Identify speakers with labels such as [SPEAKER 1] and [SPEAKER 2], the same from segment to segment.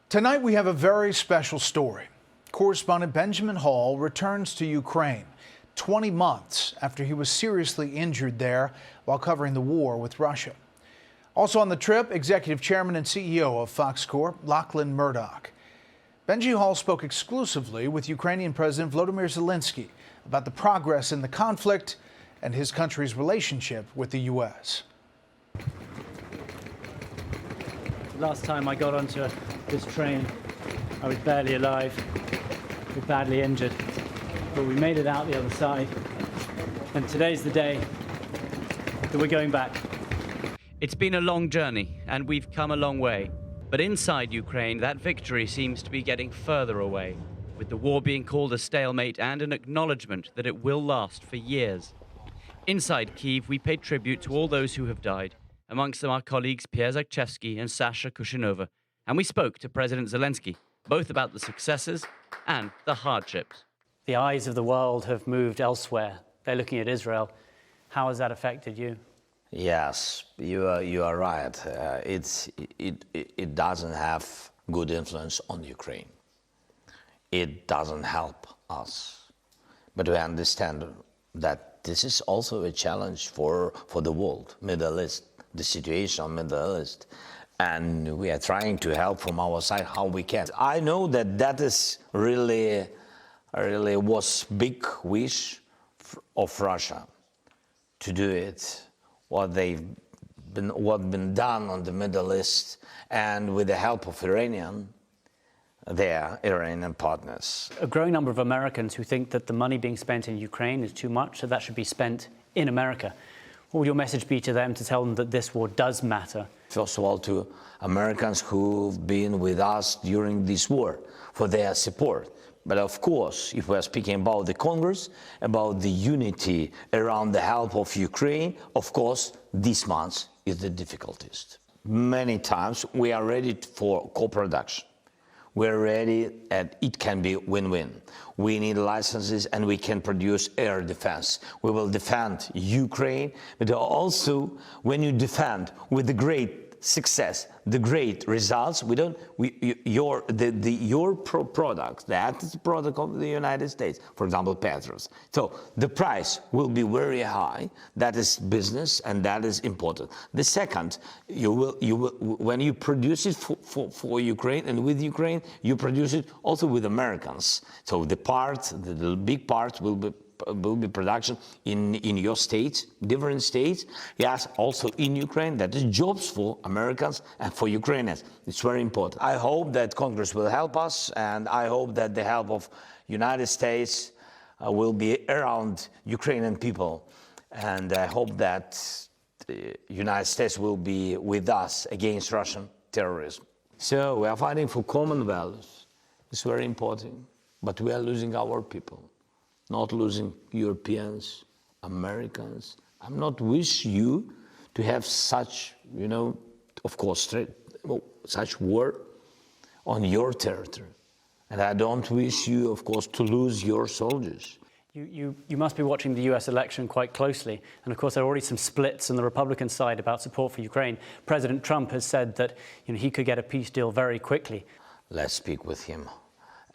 [SPEAKER 1] Tonight we have a very special story. Correspondent Benjamin Hall returns to Ukraine 20 months after he was seriously injured there while covering the war with Russia. Also on the trip, Executive Chairman and CEO of Fox Corp, Lachlan Murdoch. Benji Hall spoke exclusively with Ukrainian President Volodymyr Zelenskyy about the progress in the conflict and his country's relationship with the U.S.
[SPEAKER 2] Last time I got onto this train, I was barely alive, badly injured, but we made it out the other side, and today's the day that we're going back.
[SPEAKER 3] It's been a long journey, and we've come a long way. But inside Ukraine, that victory seems to be getting further away, with the war being called a stalemate and an acknowledgement that it will last for years. Inside Kyiv, we pay tribute to all those who have died, amongst them our colleagues Pierre Zakchevsky and Sasha Kushinova, and we spoke to President Zelenskyy, both about the successes and the hardships.
[SPEAKER 2] The eyes of the world have moved elsewhere. They're looking at Israel. How has that affected you?
[SPEAKER 4] Yes, you are right. It doesn't have good influence on Ukraine. It doesn't help us. But we understand that this is also a challenge for the world, Middle East, the situation in Middle East. And we are trying to help from our side how we can. I know that is really was big wish of Russia to do it. What been done on the Middle East, and with the help of their Iranian partners.
[SPEAKER 2] A growing number of Americans who think that the money being spent in Ukraine is too much, so that should be spent in America. What would your message be to them to tell them that this war does matter?
[SPEAKER 4] First of all, to Americans who've been with us during this war, for their support. But of course, if we're speaking about the Congress, about the unity around the help of Ukraine, of course, this month is the difficulties. Many times we are ready for co-production. We're ready, and it can be win-win. We need licenses, and we can produce air defense. We will defend Ukraine, but also when you defend with the great success, the great results, your product, that is the product of the United States, for example, Petros. So the price will be very high. That is business, and that is important. The second, you will when you produce it for Ukraine and with Ukraine, you produce it also with Americans. So the big part will be production in your states, different states. Yes, also in Ukraine. That is jobs for Americans and for Ukrainians. It's very important. I hope that Congress will help us, and I hope that the help of United States will be around Ukrainian people. And I hope that the United States will be with us against Russian terrorism. So we are fighting for common values. It's very important. But we are losing our people. Not losing Europeans, Americans. I'm not wish you to have such, of course, such war on your territory. And I don't wish you, of course, to lose your soldiers.
[SPEAKER 2] You must be watching the US election quite closely. And of course, there are already some splits on the Republican side about support for Ukraine. President Trump has said that he could get a peace deal very quickly.
[SPEAKER 4] Let's speak with him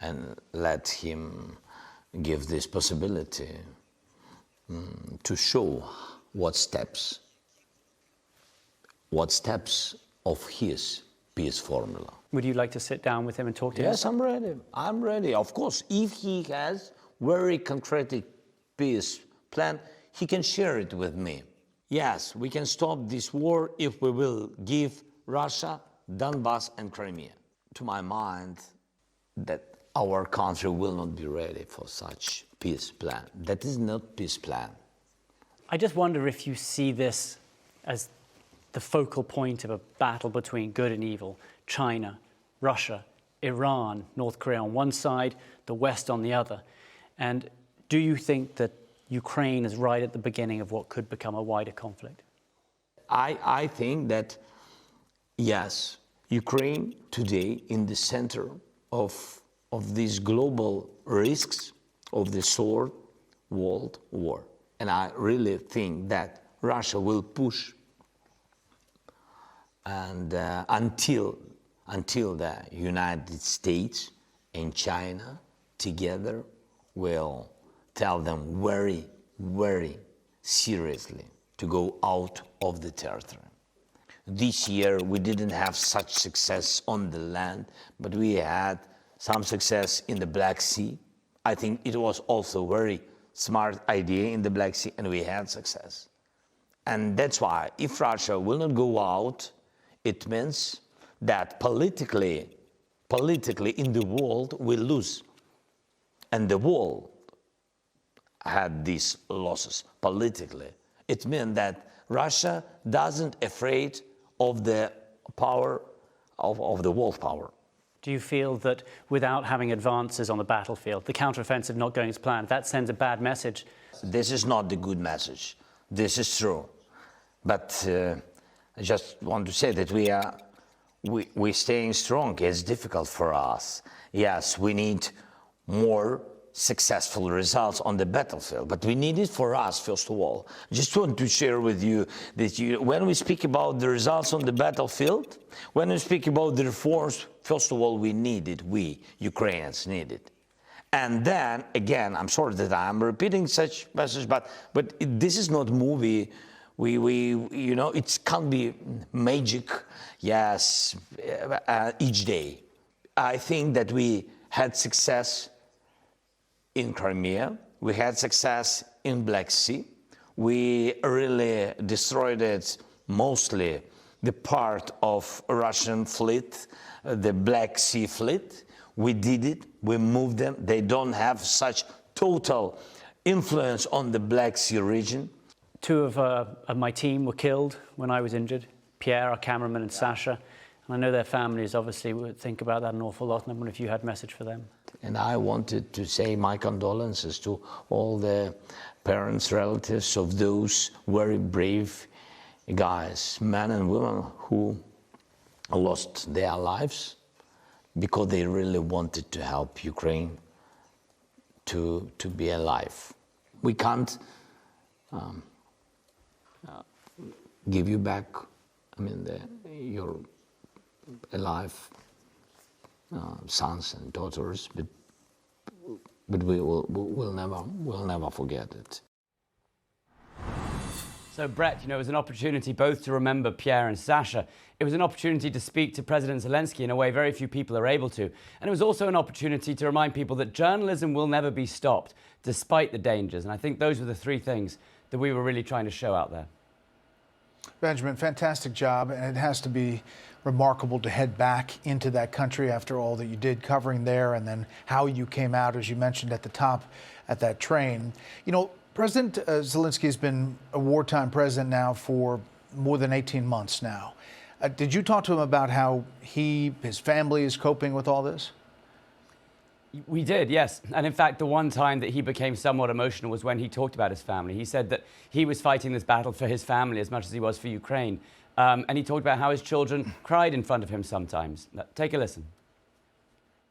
[SPEAKER 4] and let him give this possibility to show what steps of his peace formula.
[SPEAKER 2] Would you like to sit down with him and talk to him?
[SPEAKER 4] Yes, I'm ready. I'm ready. Of course, if he has very concrete peace plan, he can share it with me. Yes, we can stop this war if we will give Russia Donbass and Crimea. To my mind, that our country will not be ready for such peace plan. That is not peace plan.
[SPEAKER 2] I just wonder if you see this as the focal point of a battle between good and evil. China, Russia, Iran, North Korea on one side, the West on the other. And do you think that Ukraine is right at the beginning of what could become a wider conflict?
[SPEAKER 4] I think that, yes, Ukraine today in the center of these global risks of the third world war. And I really think that Russia will push and until until the United States and China together will tell them very, very seriously to go out of the territory. This year we didn't have such success on the land, but we had some success in the Black Sea. I think it was also a very smart idea in the Black Sea, and we had success. And that's why if Russia will not go out, it means that politically in the world we lose. And the world had these losses politically. It means that Russia doesn't afraid of the power of the world power.
[SPEAKER 2] Do you feel that without having advances on the battlefield, the counteroffensive not going as planned, that sends a bad message?
[SPEAKER 4] This is not the good message. This is true. But I just want to say that we're staying strong. It's difficult for us. Yes, we need more successful results on the battlefield, but we need it for us, first of all. Just want to share with you that when we speak about the results on the battlefield, when we speak about the reforms, first of all, we need it. We, Ukrainians, need it. And then, again, I'm sorry that I'm repeating such message, but this is not movie. You know, it can't be magic, yes, each day. I think that we had success in Crimea, we had success in Black Sea. We really destroyed it, mostly the part of Russian fleet, the Black Sea fleet. We did it, we moved them. They don't have such total influence on the Black Sea region.
[SPEAKER 2] Two of my team were killed when I was injured, Pierre, our cameraman, and Sasha. And I know their families obviously would think about that an awful lot, and I wonder if you had a message for them.
[SPEAKER 4] And I wanted to say my condolences to all the parents, relatives of those very brave guys, men and women who lost their lives because they really wanted to help Ukraine to be alive. We can't give you back, I mean, your alive sons and daughters, but we'll never forget it.
[SPEAKER 3] So Brett, you know, it was an opportunity both to remember Pierre and Sasha. It was an opportunity to speak to President Zelenskyy in a way very few people are able to. And it was also an opportunity to remind people that journalism will never be stopped, despite the dangers. And I think those were the three things that we were really trying to show out there.
[SPEAKER 1] Benjamin, fantastic job, and it has to be remarkable to head back into that country after all that you did covering there, and then how you came out, as you mentioned at the top, at that train. You know, President Zelenskyy has been a wartime president now for more than 18 months now. Did you talk to him about how his family is coping with all this?
[SPEAKER 3] We did, yes. And in fact, the one time that he became somewhat emotional was when he talked about his family. He said that he was fighting this battle for his family as much as he was for Ukraine. And he talked about how his children cried in front of him sometimes. Take a listen.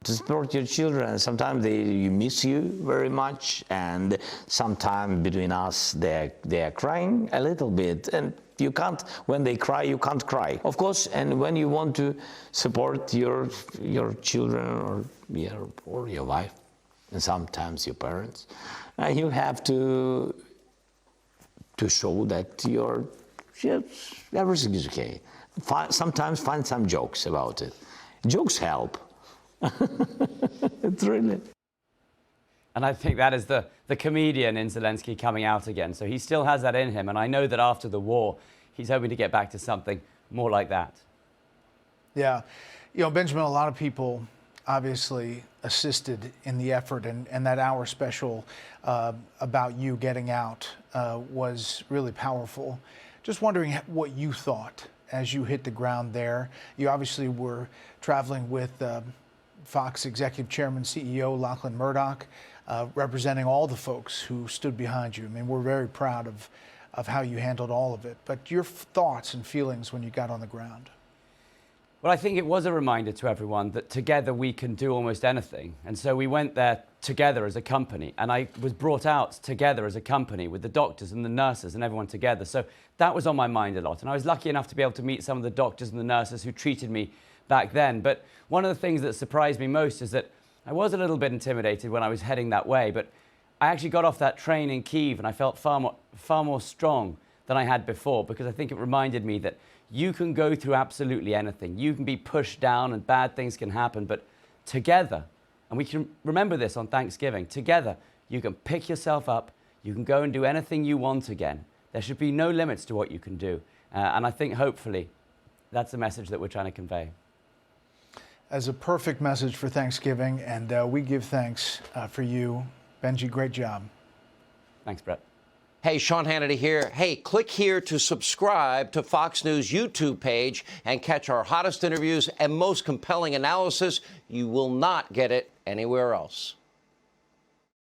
[SPEAKER 4] To support your children, sometimes you miss you very much, and sometimes between us they're crying a little bit, and you can't, when they cry, you can't cry, of course. And when you want to support your children or your wife, and sometimes your parents, you have to show that everything is okay. Sometimes find some jokes about it. Jokes help. It's really.
[SPEAKER 3] And I think that is the comedian in Zelenskyy coming out again. So he still has that in him. And I know that after the war, he's hoping to get back to something more like that.
[SPEAKER 1] Yeah. You know, Benjamin, a lot of people obviously assisted in the effort, and that hour special about you getting out was really powerful. Just wondering what you thought as you hit the ground there. You obviously were traveling with Fox Executive Chairman, CEO Lachlan Murdoch, representing all the folks who stood behind you. I mean, we're very proud of how you handled all of it. But your thoughts and feelings when you got on the ground?
[SPEAKER 3] Well, I think it was a reminder to everyone that together we can do almost anything. And so we went there together as a company, and I was brought out together as a company with the doctors and the nurses and everyone together. So that was on my mind a lot. And I was lucky enough to be able to meet some of the doctors and the nurses who treated me back then. But one of the things that surprised me most is that I was a little bit intimidated when I was heading that way, but I actually got off that train in Kyiv and I felt far more strong than I had before, because I think it reminded me that you can go through absolutely anything. You can be pushed down and bad things can happen, but together, and we can remember this on Thanksgiving, together you can pick yourself up, you can go and do anything you want again. There should be no limits to what you can do. And I think hopefully that's the message that we're trying to convey.
[SPEAKER 1] As a perfect message for Thanksgiving, and we give thanks for you. Benji, great job.
[SPEAKER 3] Thanks, Brett.
[SPEAKER 5] Hey, Sean Hannity here. Hey, click here to subscribe to Fox News YouTube page and catch our hottest interviews and most compelling analysis. You will not get it anywhere else.